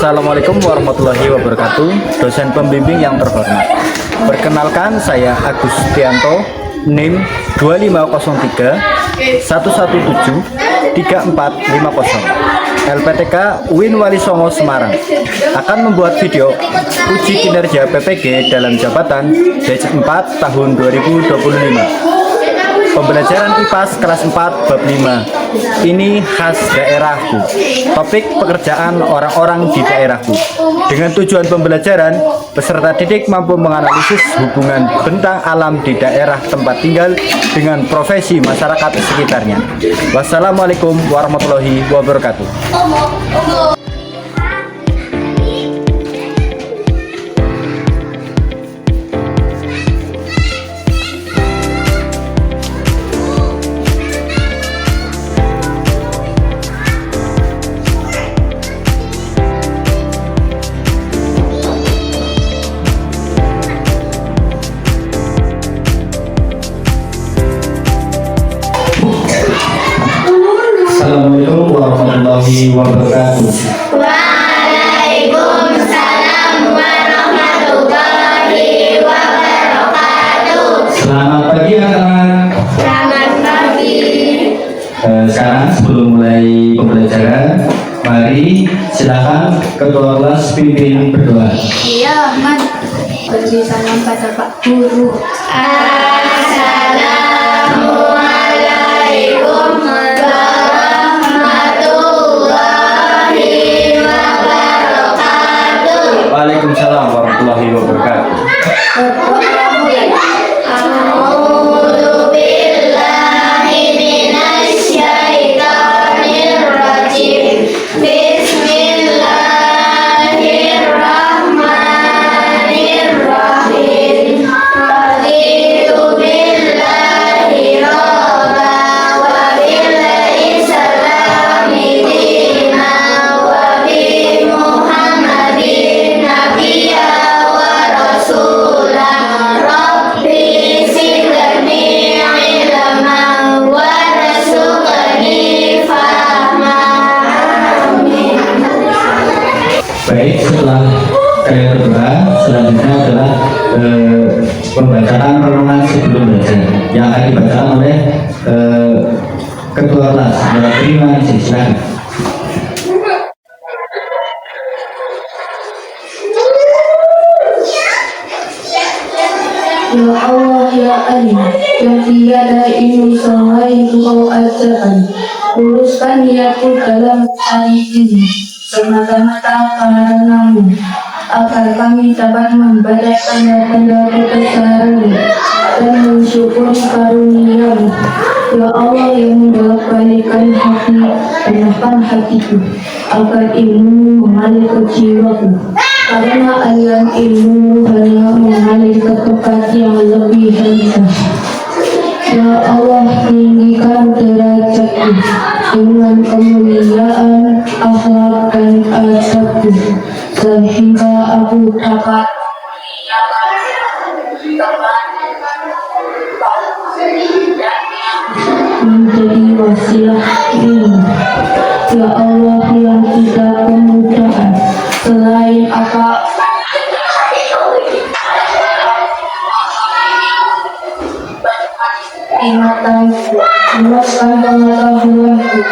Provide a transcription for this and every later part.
Assalamualaikum warahmatullahi wabarakatuh. Dosen pembimbing yang terhormat, perkenalkan saya Agus Tianto, NIM 2503 117 3450, LPTK UIN Wali Songo Semarang, akan membuat video uji kinerja PPG dalam jabatan batch 4 tahun 2025. Pembelajaran IPAS kelas 4 bab 5. Ini khas daerahku. Topik pekerjaan orang-orang di daerahku. Dengan tujuan pembelajaran, peserta didik mampu menganalisis hubungan bentang alam di daerah tempat tinggal dengan profesi masyarakat sekitarnya. Wassalamualaikum warahmatullahi wabarakatuh. Assalamualaikum warahmatullahi wabarakatuh. Waalaikumsalam warahmatullahi wabarakatuh. Selamat pagi anak-anak. Selamat pagi. Sekarang sebelum mulai pembelajaran, mari silakan ketua kelas pimpin berdoa. Iya, Man. Beri salam pada Pak Guru. Assalamualaikum warahmatullahi wabarakatuh. Waalaikumsalam warahmatullahi wabarakatuh. A'udzu billahi minasyaitonir rajim. Bismillahirrahmanirrahim. Raditu billahi robba wa bil islami dina wa bi Muhammadin nabiyya wa rasulah. Rabbi zidni ilman warzuqni fahma. Amin. Baik, setelah kalian berdoa, selanjutnya adalah pembacaan renungan sebelum belajar yang akan dibacakan oleh ketua kelas. Terima kasih. Silakan. Ya Allah ya Alim, yang tiada ilmu selain Engkau ajarkan, luruskan niatku dalam hari ini semata-mata karenamu, agar kami dapat membaca tanda-tanda kebesaran-Mu dan mensyukuri karunia-Mu. Ya Allah yang membolak-balikkan hati, tenangkan hatiku, agar ilmu mengalir ke jiwaku. Karena aliran ilmu hanya mengalir ke tempat yang lebih rendah. Ya Allah, tinggikan derajatku dengan kemuliaan akhlak dan adabku, sehingga aku dapat menjadi wasilah ilmu. Ya Allah yang tidak kemudahan, selain apa ingatanku, luaskan pengetahuanku,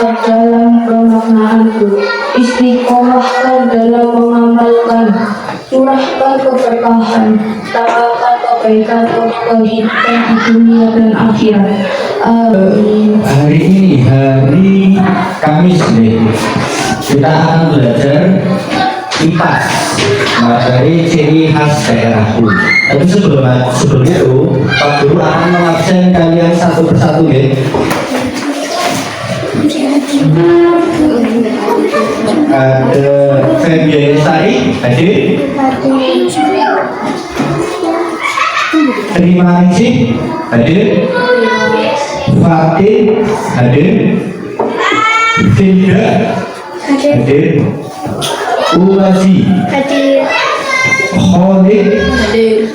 perdalam pemaknaanku, istiqomahkan dalam mengamalkan, curahkan keberkahan, tambahkan kebaikan untuk kehidupan di dunia dan akhirat. Amin. Hari ini hari Kamis nih. Kita akan belajar IPAS, materi ciri khas daerahku. Tapi sebelumnya itu Pak Guru akan mengabsen kalian satu persatu ya. Ada Febian Sari, hadir. Terima kasih, hadir. Fatih, hadir. Finda, hadir. Uwasi, Hadir. Khalid, Hadir.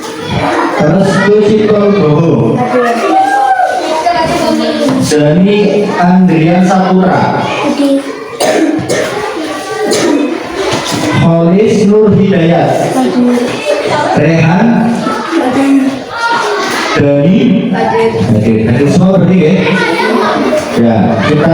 terus Kusipul Boho, Zani Andrian Sapura, Aulis Nur Hidayat, Rehan, Dani, Hadir semua berarti ya? Ya, kita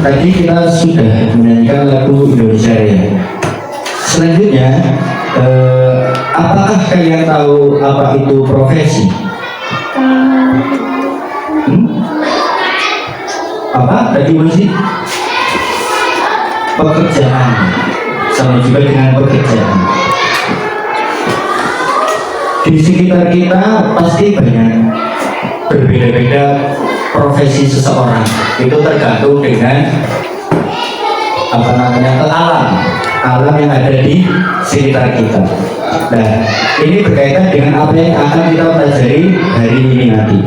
tadi kita sudah menyanyikan lagu Indonesia Raya. Selanjutnya, apakah kalian tahu apa itu profesi? Apa tadi masih? Pekerjaan, sama juga dengan pekerjaan. Di sekitar kita pasti banyak berbeda-beda profesi seseorang. Itu tergantung dengan alam yang ada di sekitar kita. Nah, ini berkaitan dengan apa yang akan kita pelajari hari ini nanti.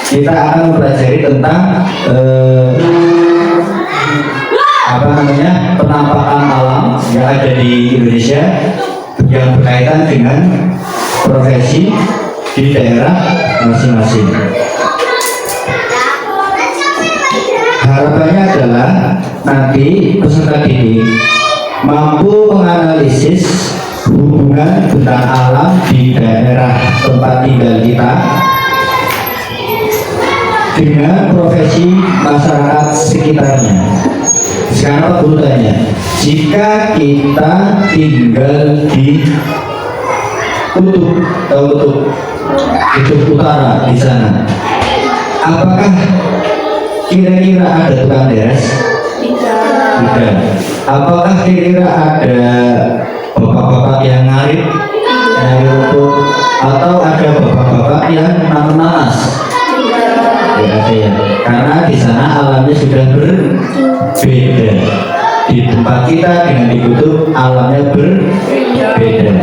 Kita akan mempelajari tentang penampakan alam yang ada di Indonesia yang berkaitan dengan profesi di daerah masing-masing. Harapannya adalah nanti peserta didik mampu menganalisis hubungan tentang alam di daerah tempat tinggal kita dengan profesi masyarakat sekitarnya. Sekarang kebutuhannya, jika kita tinggal di Kutub Utara di sana, apakah kira-kira ada tukang beres? Tidak. Apakah kira-kira ada bapak-bapak yang ngarit rumput, atau ada bapak-bapak yang nanas? Tidak ada ya. Karena di sana alamnya sudah berbeda. Di tempat kita dengan di kutub alamnya berbeda.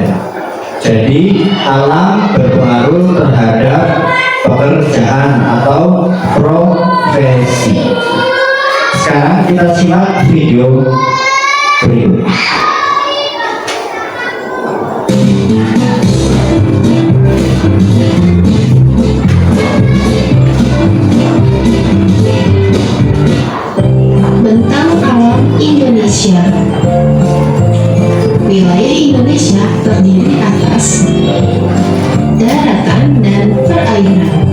Jadi alam berpengaruh terhadap pekerjaan atau profesi. Sekarang kita simak video berikut. Bentang alam Indonesia. Wilayah Indonesia terdiri atas daratan dan perairan,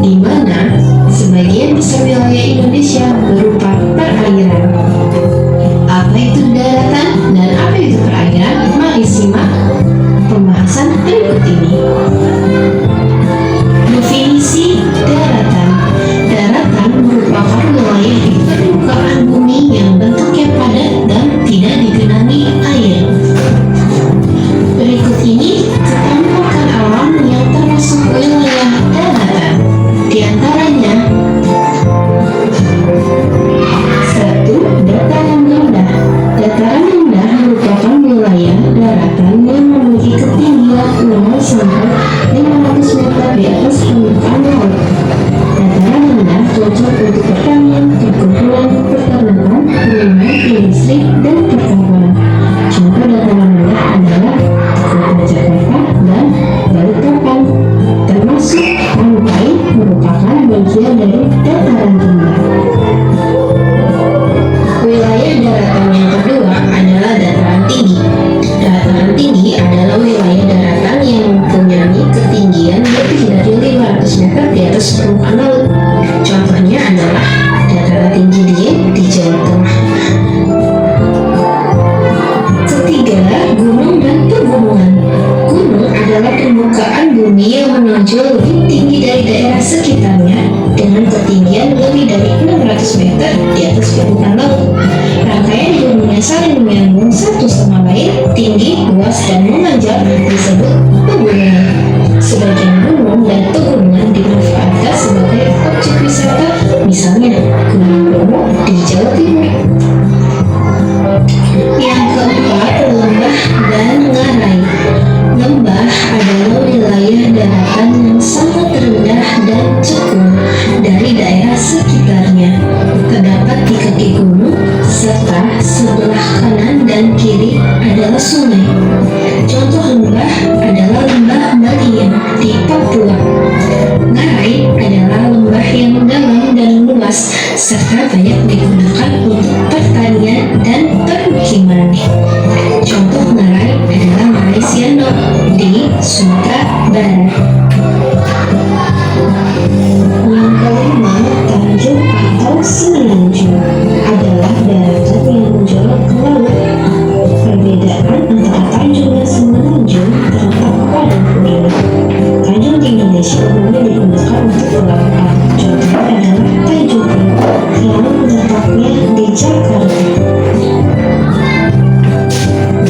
di mana sebagian besar wilayah Indonesia berupa perairan. Apa itu daratan? bumi yang menonjol lebih tinggi dari daerah sekitarnya dengan ketinggian lebih dari 600 meter di atas permukaan laut. Rangkaian gunung yang saling menyambung satu sama lain, tinggi, luas, dan memanjang disebut pegunungan. Sebagian gunung dan pegunungan dimanfaatkan sebagai objek wisata, misalnya Gunung Bromo di Jawa Timur. Yang keempat, lembah dan ngarai. Lembah adalah wilayah daratan yang sangat rendah dan cekung dari daerah sekitarnya. Terdapat di kaki gunung, serta sebelah kanan dan kiri adalah sungai. Contoh lembah adalah lembah Baliem di Papua. Ngarai adalah lembah yang dalam dan luas, serta banyak digunakan untuk pertanian dan permukiman. Contoh ngarai adalah Ngarai Sianok di Sumatera Barat. Yang kelima, tanjung atau semenanjung adalah daratan yang menjorok ke laut. Perbedaan antara tanjung dan semenanjung terletak pada pulau. Tanjung di Indonesia umumnya digunakan untuk pelabuhan. Contohnya adalah Tanjung Priok yang letaknya di Jakarta.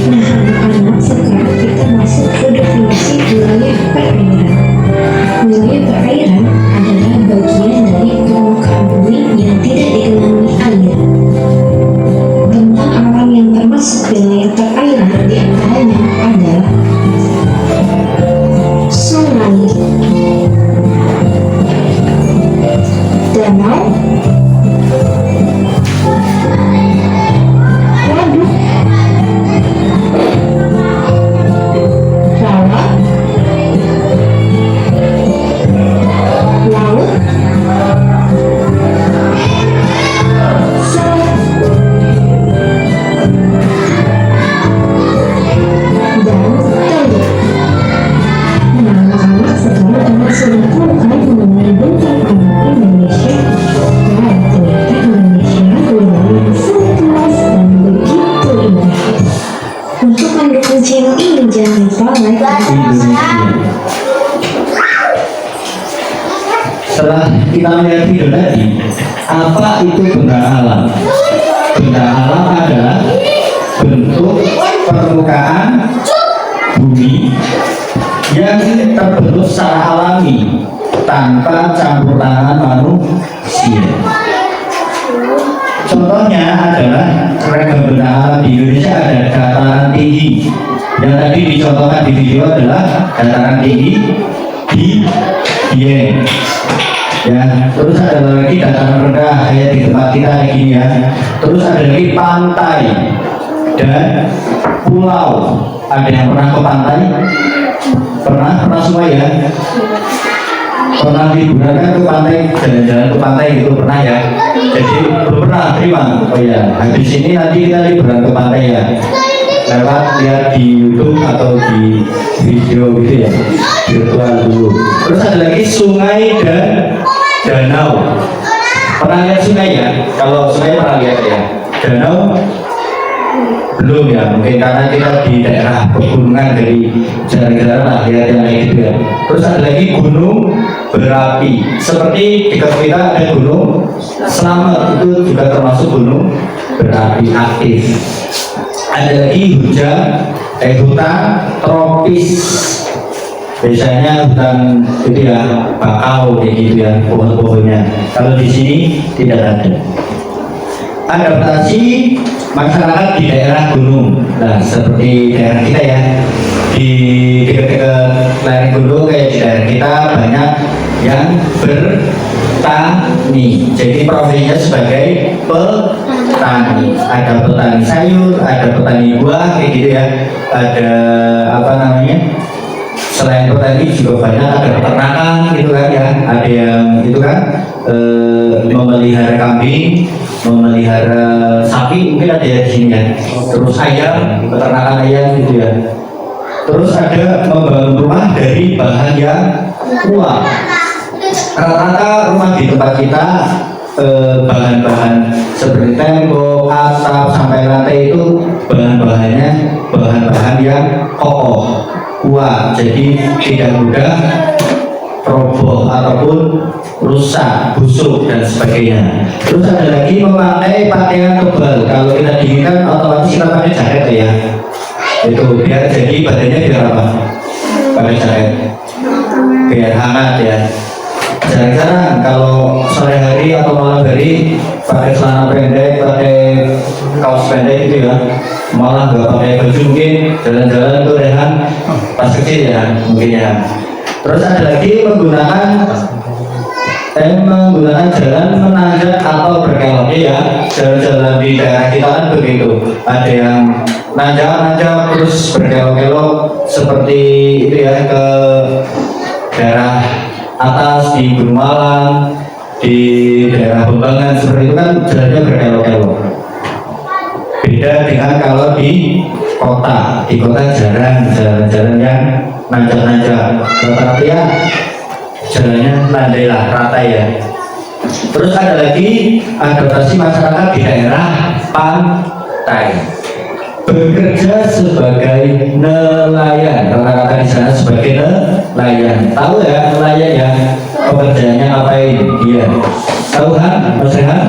Nah, anak-anak, sekarang kita masuk ke definisi wilayah perairan. Wilayah perairan adalah bagian dari permukaan bumi yang tidak digenangi air. Tentang alam yang termasuk wilayah perairan diantaranya adalah sungai, danau, waduk, rawa, laut, selat, dan teluk. Nah, anak-anak, sekarang anak sudah tahu kan mengenai bentang alam Indonesia. Nah, ternyata Indonesia wilayah yang sangat luas dan begitu indah. Untuk mendukung channel ini, jangan lupa like dan subscribe. Setelah kita melihat video tadi, apa itu bentang alam? Bentang alam adalah bentuk permukaan bumi yang terbentuk secara alami tanpa campur tangan manusia. Contohnya adalah ragam bentang alam di Indonesia ada dataran tinggi. Yang tadi dicontohkan di video adalah dataran tinggi di Dieng. Ya, terus ada lagi dataran rendah kayak di tempat kita kayak gini ya. Terus ada lagi pantai dan pulau. Ada yang pernah ke pantai? Pernah semua ya? Pernah liburan kan ke pantai, jalan-jalan ke pantai gitu pernah ya? Jadi belum pernah terima. Oh ya, habis ini nanti kita liburan ke pantai ya. Lewat lihat di YouTube atau di video gitu ya, virtual dulu. Terus ada lagi sungai dan danau. Pernah lihat sungai ya? Kalau sungai pernah lihat ya. Danau belum ya, mungkin karena kita di daerah pegunungan dari jarang-jarang lah lihat yang kayak gitu ya. Terus ada lagi gunung berapi, seperti di dekat kita ada gunung Slamet, itu juga termasuk gunung berapi aktif. Ada lagi hutan tropis, biasanya hutan itu ya bakau kayak gitu ya, pohon-pohonnya. Kalau di sini tidak ada. Adaptasi masyarakat di daerah gunung, nah seperti daerah kita ya, di dekat-dekat lereng gunung kayak di daerah kita banyak yang bertani. Jadi profesinya sebagai petani. Ada petani sayur, ada petani buah kayak gitu ya. Ada apa namanya? Selain petani juga banyak ada peternakan gitu kan ya. Ada yang itu kan memelihara kambing, memelihara sapi mungkin ada ya di sini ya. Terus ayam, peternakan ayam gitu ya. Terus ada membangun rumah dari bahan yang kuat. Rata-rata rumah di tempat kita bahan-bahan seperti tembok, atap, sampai lantai itu bahan-bahannya bahan-bahan yang kokoh. kuat, jadi tidak mudah roboh ataupun rusak, busuk dan sebagainya. Terus ada lagi memakai pakaian tebal. Kalau kita dingin kan otomatis kita pakai jaket ya. Itu biar jadi badannya biar apa? Pakai jaket. Biar hangat ya. Jarang-jarang kalau sore hari atau malam hari pakai celana pendek, pakai kaos pendek gitu ya. Malah nggak pakai baju, mungkin jalan-jalan itu rehan pas kecil ya mungkin ya. Terus ada lagi menggunakan jalan menanjak atau berkelok ya. Jalan-jalan di daerah kita kan begitu. Ada yang nanjak terus berkelok-kelok seperti itu ya, ke daerah atas di Gunung Malang, di daerah Bembangan seperti itu kan jalannya berkelok-kelok. Beda dengan kalau di kota jarang jalan-jalan yang nanjak-nanjak, rata-rata ya jalannya landai lah, rata ya. Terus ada lagi adaptasi masyarakat di daerah pantai, bekerja sebagai nelayan, rata-rata di sana sebagai nelayan. Tahu ya nelayan ya, pekerjaannya ngapain? Iya. Tahu kan Mas Rehan?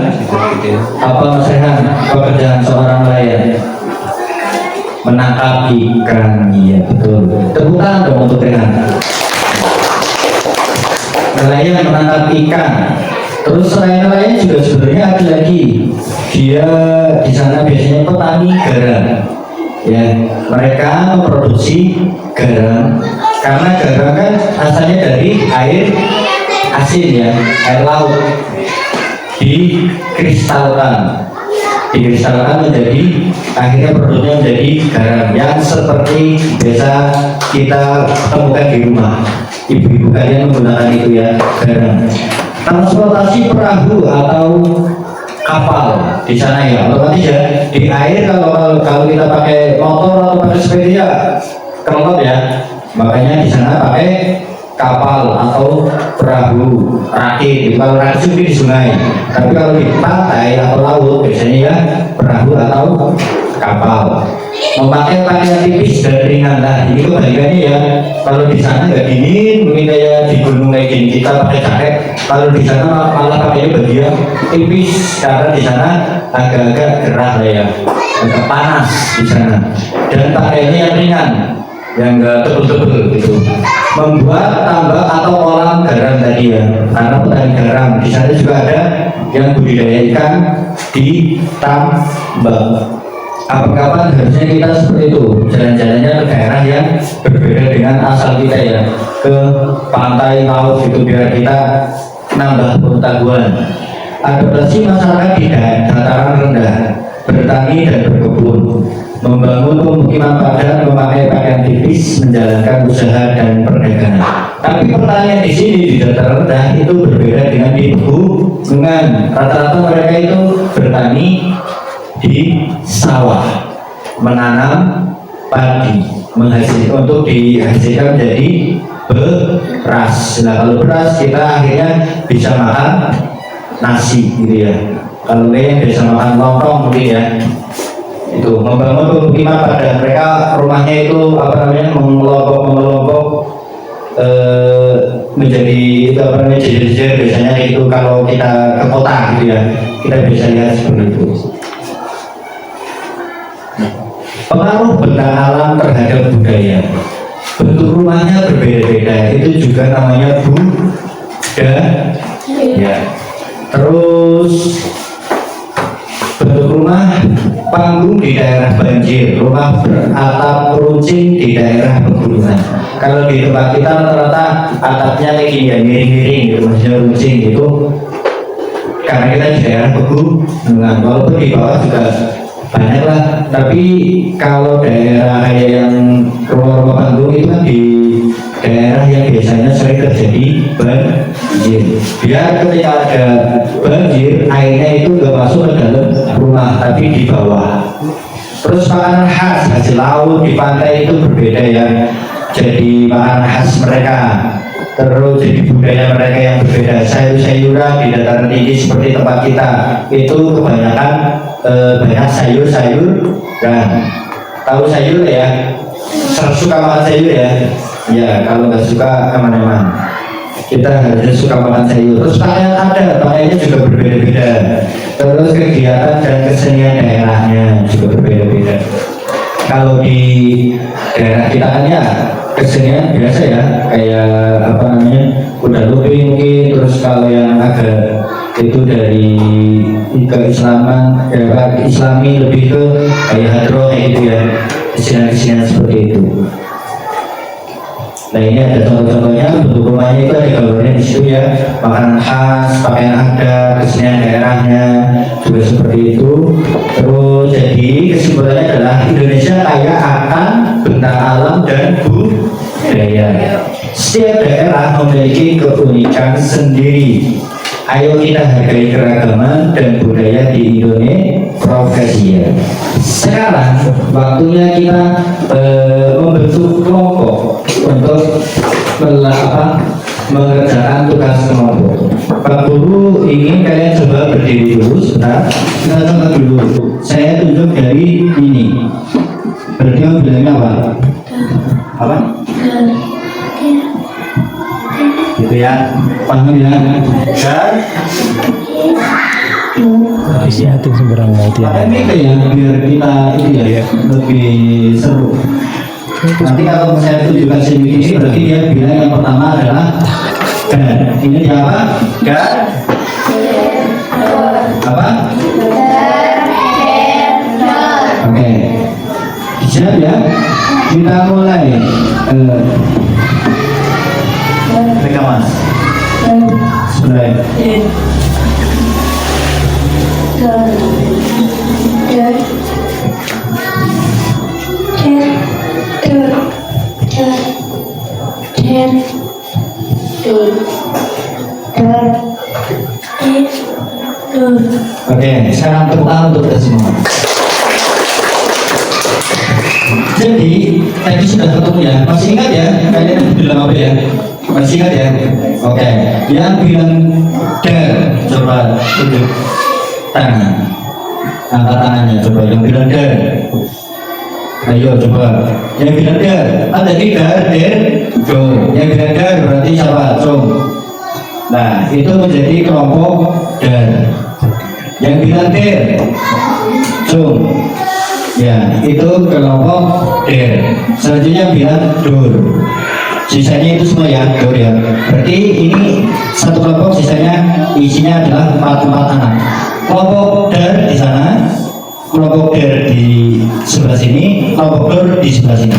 Apa Mas Rehan pekerjaan seorang nelayan? Menangkap ikan. Iya betul. Tepuk tangan dong untuk Rehan. Nelayan menangkap ikan. Terus selain nelayan juga sebenarnya ada lagi. Dia di sana biasanya petani garam. Ya, mereka memproduksi garam karena garam kan asalnya dari air asin ya, air laut. Dikristalkan menjadi, akhirnya produknya menjadi garam yang seperti biasa kita temukan di rumah. Ibu-ibu kalian menggunakan itu ya, garam. Transportasi perahu atau kapal di sana ya, otomatis ya di air. Kalau kita pakai motor atau pakai sepeda ya kelelep ya, makanya di sana pakai kapal atau perahu rakit. Kalau rakit di sungai, tapi kalau di pantai atau laut biasanya ya perahu atau kapal. Memakai pakaian tipis dan ringan. Nah ini kebalikannya ya, kalau di sana nggak dingin mungkin kayak di gunung kayak gini kita pakai jaket, kalau di sana malah pakainya baju yang tipis karena di sana agak-agak gerah lah ya, agak panas di sana, dan pakaiannya yang ringan, yang enggak tebel-tebel gitu. Membuat tambak atau kolam garam tadi ya, karena petani garam di sana juga ada yang budidaya ikan di tambak. Kapan-kapan harusnya kita seperti itu, jalan-jalannya ke daerah yang berbeda dengan asal kita ya, ke pantai, laut gitu, biar kita nambah pengetahuan. Adaptasi masyarakat di dataran rendah, bertani dan berkebun, membangun pemukiman padat, memakai pakaian tipis, menjalankan usaha dan perdagangan. Tapi pertanian di sini di dataran rendah itu berbeda dengan di pegunungan. Rata-rata mereka itu bertani di sawah, menanam padi, menghasilkan untuk dihasilkan menjadi beras. Nah kalau beras kita akhirnya bisa makan nasi gitu ya. Kalau yang biasa makan lontong mungkin ya. Itu membangun pemukiman pada mereka, rumahnya itu apa namanya mengelompok menjadi itu apa namanya jejer-jejer biasanya itu kalau kita ke kota gitu ya, kita bisa lihat seperti itu. Pengaruh benda alam terhadap budaya, bentuk rumahnya berbeda-beda, itu juga namanya budaya. Terus bentuk rumah, panggung di daerah banjir, rumah beratap runcing di daerah pegunungan. Kalau di tempat kita rata-rata atapnya kayak gini ya, miring-miring gitu, maksudnya runcing gitu, karena kita di daerah pegunungan. Walaupun di bawah juga banyak lah, tapi kalau daerah kayak yang rumah-rumah panggung itu kan di daerah yang biasanya sering terjadi banjir, biar ketika ada banjir airnya itu nggak masuk ke dalam rumah tapi di bawah. Terus makanan khas hasil laut di pantai itu berbeda ya, jadi makanan khas mereka. Terus jadi budaya mereka yang berbeda, sayur-sayuran di dataran tinggi seperti tempat kita itu kebanyakan banyak sayur-sayuran. Tahu sayur ya, suka makan sayur ya. Ya, kalau nggak suka aman-aman. Kita harus suka makan sayur. Terus pakaiannya juga berbeda-beda. Terus kegiatan dan kesenian daerahnya juga berbeda-beda. Kalau di daerah kita kan ya kesenian biasa ya, kayak apa namanya, kuda lumping mungkin. Terus kalau yang agak itu dari keislaman, islami lebih ke kayak hadroh kayak gitu ya, kesenian seperti itu. Nah ini ada contoh-contohnya, bentuk rumahnya itu ada gambarnya di situ ya, makanan khas, pakaian adat, kesenian daerahnya juga seperti itu. Terus jadi kesimpulannya adalah Indonesia kaya akan bentang alam dan budaya. Setiap daerah memiliki keunikan sendiri. Ayo kita hargai keragaman dan budaya di Indonesia profesi ya. Sekarang waktunya kita membentuk kelompok untuk mengerjakan tugas kelompok. Pak Guru ingin kalian coba berdiri dulu sebentar. Kita coba dulu. Saya tunjuk dari ini. Berarti kamu bilangnya apa? Apa? Gitu ya, paham ya? Dan Isi hati sembarang itu ya. ini kayak biar kita itu ya lebih seru. Nanti kalau saya tunjukkan sini berarti dia bilang yang pertama adalah dan. Ini dia apa? Dan apa? Oke, siap ya? Kita mulai. Mereka mas. Mulai. Oke, sekarang tepuk tangan untuk kita semua. Jadi tadi sudah ketemu ya, masih ingat ya? Kalian bilang apa ya? Masih ingat ya? Oke, yang bilang der, coba tunjuk tangan, angkat tangannya, coba yang bilang der. Ayo coba, yang bilang der, kan tadi der, cung. Yang bilang der berarti siapa? Cung. Nah, itu menjadi kelompok der. Yang bilang der, cung. Ya, itu kelompok der. Selanjutnya bilang dur. Sisanya itu semua ya, dur ya. Berarti ini satu kelompok, sisanya isinya adalah 4 anak. Kelompok der di sana, kelompok der di sebelah sini, kelompok dur di sebelah sini.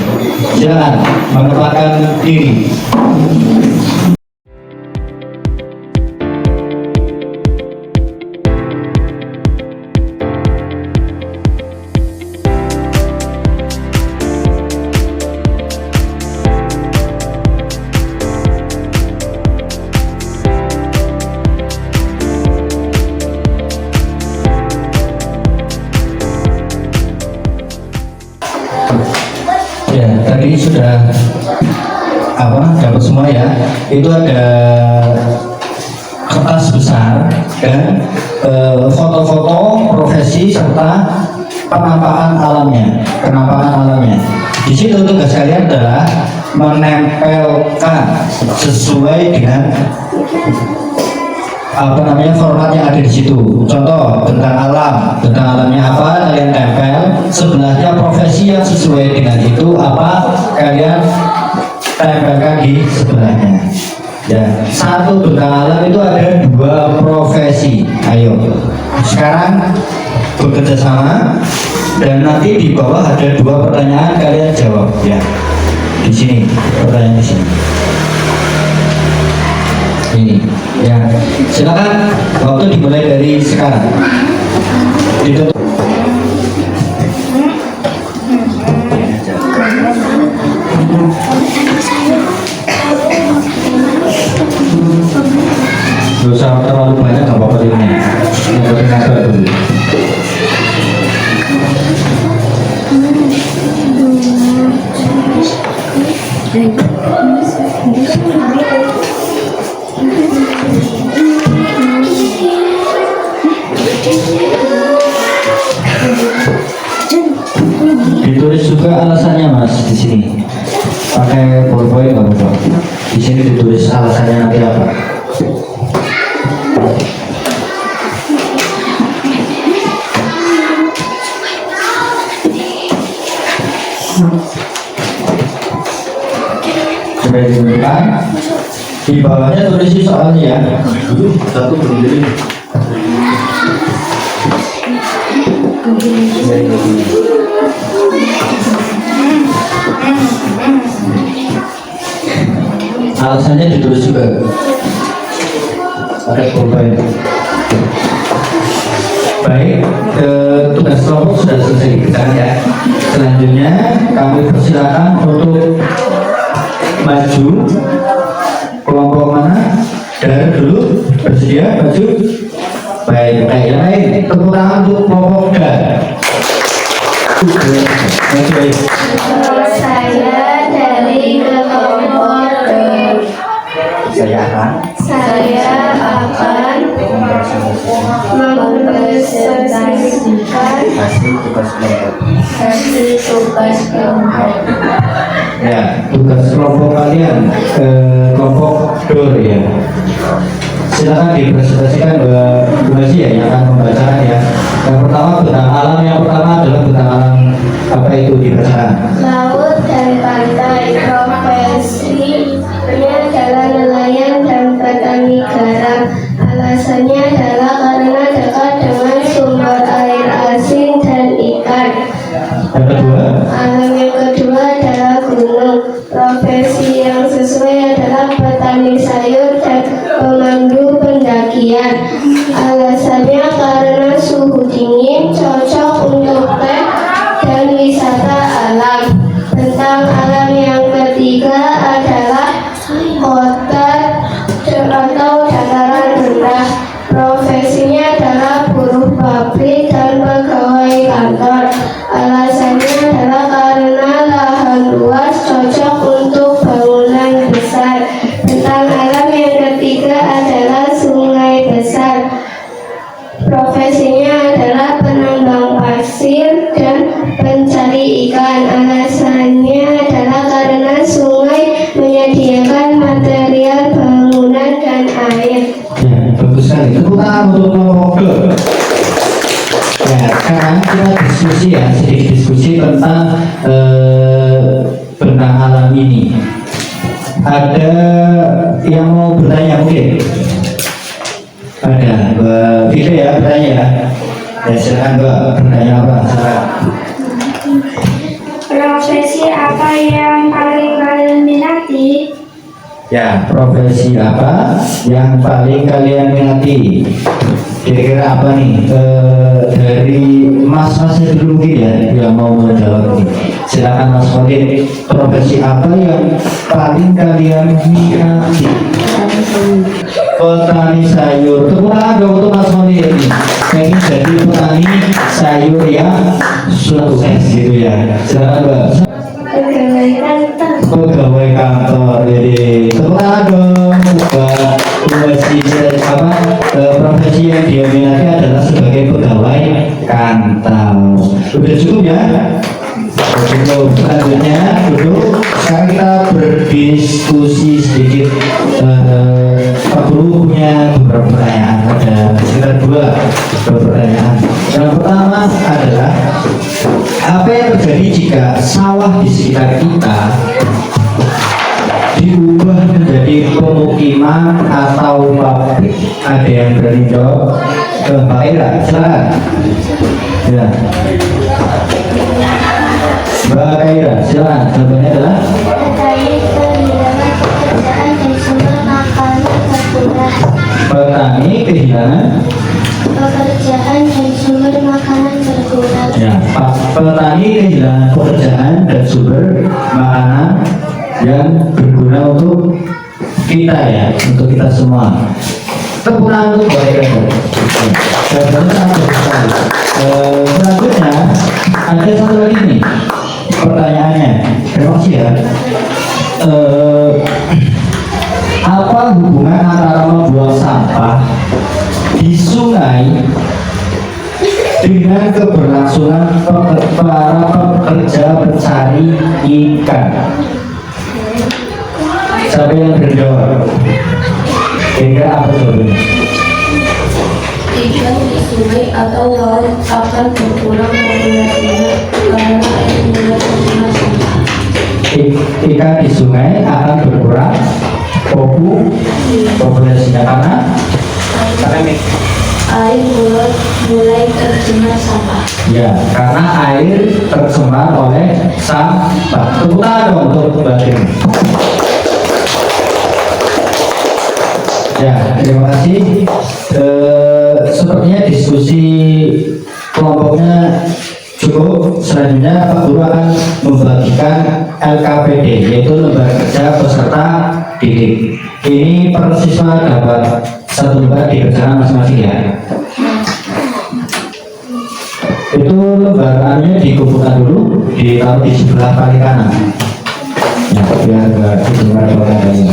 Silakan menempatkan diri. Ya, tadi sudah dapat semua ya. Itu ada kertas besar dan foto-foto profesi serta penampakan alamnya. Di situ tugas kalian adalah menempelkan sesuai dengan format yang ada di situ. Contoh tentang alamnya apa kalian tempel, sebelahnya profesi yang sesuai dengan itu apa kalian tempelkan di sebelahnya. Ya, satu tentang alam itu ada 2 profesi. Ayo, sekarang bekerja sama dan nanti di bawah ada 2 pertanyaan kalian jawab ya. Di sini pertanyaan di sini. Ini ya, silakan waktu dimulai dari sekarang. Ditutup. Gak usah terlalu banyak, gak apa-apa ini. Yang penting dulu. Di sini ditulis alasannya nanti apa. Sudah ditentukan. Di bawahnya tulis soalnya ya. Satu berdiri. Alasannya ditulis juga. Ada perubahan. Baik, tugas kelompok sudah selesai dikerjakan ya. Selanjutnya kami persilakan untuk maju. Kelompok mana? Dari dulu bersedia maju. Baik, yang lain tepuk tangan untuk kelompok dan. Saya dari kelompok Saya akan mempresentasikan hasil tugas kelompok. Ya, tugas kelompok kalian kelompok dor ya. Silakan dipresentasikan Bu Messi ya yang akan membacakan ya. Yang pertama bentang alam, yang pertama adalah bentang alam apa itu dibacakan. laut dan pantai. Profesinya adalah nelayan dan petani garam. Alasannya adalah karena dekat dengan sumber air asin dan ikan. Yang kedua, Alam yang kedua adalah gunung. Profesi yang sesuai adalah petani sayur dan pemandu pendakian. Alasannya karena suhu dingin, cocok untuk teh dan wisata alam. Tentang alam yang ketiga adalah kota atau dataran rendah. Profesinya adalah buruh pabrik dan pegawai kantor. Alasannya adalah karena lahan luas cocok untuk bangunan besar. Tentang alam yang ketiga adalah sungai besar. Profesinya adalah penambang pasir dan pencari ikan. Alasannya adalah karena sungai menyediakan material bangunan dan air. ya bagus sekali. Tepuk tangan untuk kelompok dor. Ya, sekarang kita diskusi ya, sedikit diskusi tentang bentang alam ini. Ada yang mau bertanya mungkin? Ada, Mbak Vika ya bertanya ya. Ya silakan Mbak, bertanya apa? Silakan. Profesi apa yang paling kalian minati? Ya, profesi apa yang paling kalian minati? Kira-kira apa nih? Dari mas-masnya dulu mungkin ya yang mau menjawab ini. Silakan Mas Khalid. Profesi apa yang paling kalian minati? Petani sayur. Tepuk tangan dong untuk Mas Khalid ini. Pengen jadi petani sayur yang sukses gitu ya. Silakan Mbak. Pegawai kantor. Pegawai kantor. Jadi tepuk tangan dong buat profesi apa profesi yang dia minati adalah sebagai pegawai kantor. Sudah cukup ya? Cukup. Selanjutnya duduk. Sekarang kita berdiskusi sedikit. Pak Guru punya beberapa pertanyaan. Ada sekitar dua pertanyaan. Yang pertama adalah apa yang terjadi jika sawah di sekitar kita diubah menjadi pemukiman atau pabrik? Ada yang berani jawab? Pak Ira, silakan. Ya. Mbak Ira, silakan. Jawabannya adalah Terkait kehilangan pekerjaan dan sumber makanan terkurang. petani kehilangan. Pekerjaan dan sumber makanan terkurang. Ya, petani kehilangan pekerjaan dan sumber makanan yang berguna untuk kita ya, untuk kita semua. Tepuk tangan untuk Mbak Ira. Jawabannya sangat bagus sekali. Selanjutnya ada satu lagi nih pertanyaannya. Terima kasih ya. Apa hubungan antara membuang sampah di sungai dengan keberlangsungan para pekerja pencari ikan? Siapa yang berjawab? Kira apa jawabannya? Ikan di sungai atau laut akan berkurang populasinya karena air mulai tercemar sampah. Ikan di sungai akan berkurang populasinya karena Air mulai tercemar sampah. ya, karena air tercemar oleh sampah. Tepuk tangan dong untuk batin. Ya, terima kasih. Sepertinya diskusi kelompoknya cukup. Selanjutnya Pak Guru akan membagikan LKPD, yaitu lembar kerja peserta didik. Ini per siswa dapat satu lembar dikerjakan masing-masing ya. Itu lembarannya dikumpulkan dulu, ditaruh di sebelah paling kanan. Ya, biar nggak didengar orang lain.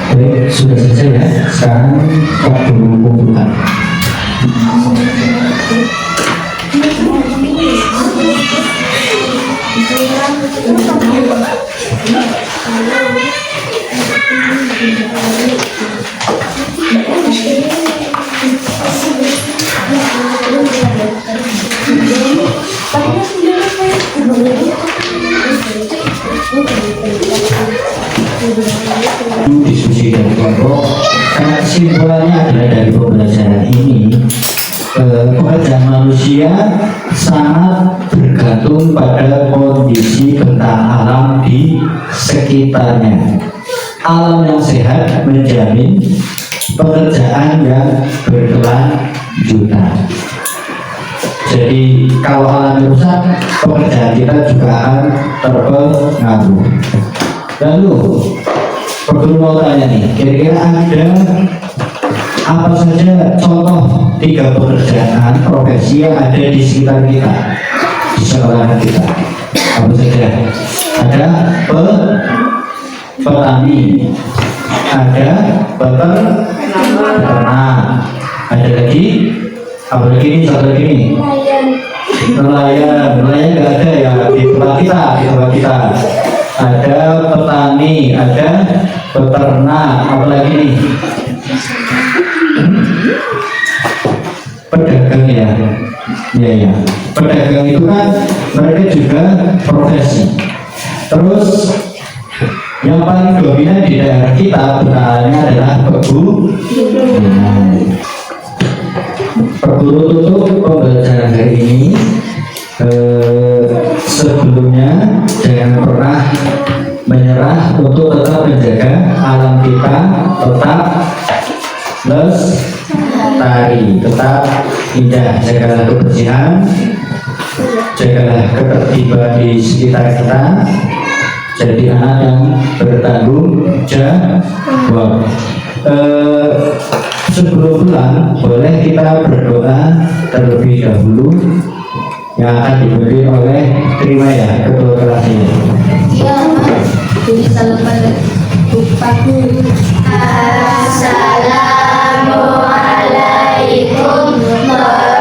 Baik, sudah selesai ya. Sekarang Pak Guru kumpulkan. Diskusi dari kelompok, karena kesimpulannya adalah dari pembelajaran ini, pekerjaan manusia sangat bergantung pada kondisi bentang alam di sekitarnya. Alam yang sehat menjamin pekerjaan yang berkelanjutan. Jadi kalau alam rusak, pekerjaan kita juga akan terpengaruh. Lalu Perlu mau tanya nih, kira-kira ada apa saja contoh 3 pekerjaan profesi yang ada di sekitar kita, di sekolah kita? Apa saja? Ada petani, ada peternak, ada lagi apa lagi nih? Satu lagi nih, nelayan nggak ada ya di tempat kita. Ada petani, ada peternak, apa lagi nih? Pedagang ya. Ya. Pedagang itu kan mereka juga profesi. Terus yang paling dominan di daerah kita benarnya adalah perguru tutup pembelajaran hari ini. Sebelumnya jangan pernah menyerah untuk tetap menjaga alam kita tetap lestari, tetap indah. Jagalah kebersihan, jagalah ketertiban di sekitar kita, jadi anak yang bertanggung jawab. Sebelum pulang boleh kita berdoa terlebih dahulu yang akan diberi oleh terima ya ketua kelasnya. Iya, Mas. Jadi salam pada Pak Guru. Assalamualaikum